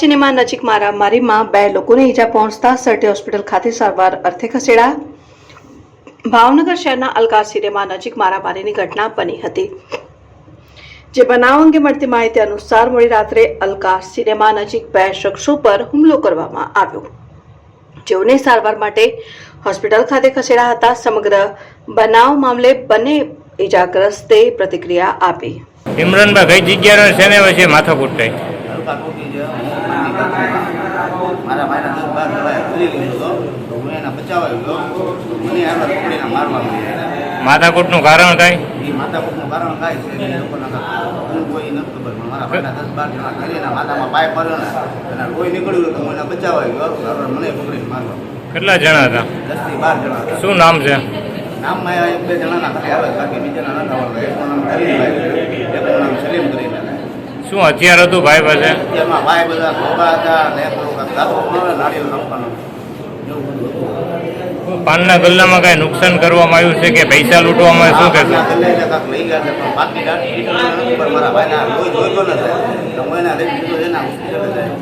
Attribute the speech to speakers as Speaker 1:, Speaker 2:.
Speaker 1: Cinema નજીક મારામારીમાં 2 લોકોને ઈજા પહોંચતા સર્ટી હોસ્પિટલ ખાતે સારવાર અર્થે ખસેડાયા। ભાવનગર શહેરના અલકા સિનેમા નજીક મારામારીની ઘટના બની હતી, જે બનાવ અંગે મળતી માહિતી અનુસાર મોડી રાત્રે અલકા સિનેમા નજીક 2 શખ્સો પર હુમલો કરવામાં આવ્યો, જેઓને સારવાર માટે હોસ્પિટલ ખાતે ખસેડાયા હતા। સમગ્ર બનાવ મામલે બંને ઈજાગ્રસ્તે પ્રતિક્રિયા આપી।
Speaker 2: ઇમરાનભાઈ કઈ જગ્યાએ છે ને વચ્ચે માથાકૂટ થઈ?
Speaker 3: મારા ભાઈના 10-12 દવાએ ખુલી લીધો તો હું એના બચાવ્યો મને આગળ પકડીને મારવા માંડ્યા।
Speaker 2: માથાકૂટનું કારણ કઈ?
Speaker 3: એ માથાકૂટનું કારણ કાંઈ છે એ લોકોના હું કોઈ નથી ખબર, પણ મારા ભાઈના 10-12 જણા કરીને માથામાં પાય પડ્યો ને અને લોહી નીકળ્યું તો હું એને બચાવ્યો, આગળ મને પકડીને મારવા।
Speaker 2: કેટલા જણા હતા?
Speaker 3: 10 થી 12 જણા હતા।
Speaker 2: શું નામ છે?
Speaker 3: નામમાં 1-2 જણાના ખાલી આવે, બાકી બીજાના નથી આવડતા। એકનું નામ ખલીલભાઈ, એકનું નામ સલીમ કરીને।
Speaker 2: શું હથિયાર હતું ભાઈ પાસે?
Speaker 3: અત્યારમાં ભાઈ બધા ધોબા હતા ને દારૂ નાળિયેર નાખવાનો એવું બધું હતું।
Speaker 2: પાનના ગલ્લામાં કઈ નુકસાન કરવામાં આવ્યું છે કે પૈસા લૂંટવામાં? શું કહેશો?
Speaker 3: લઈ ગયા છે, પણ બાકી મારા ભાઈના કોઈ જોઈતો નથી, હું એના લઈ દીધો એના હોસ્પિટલે જાય।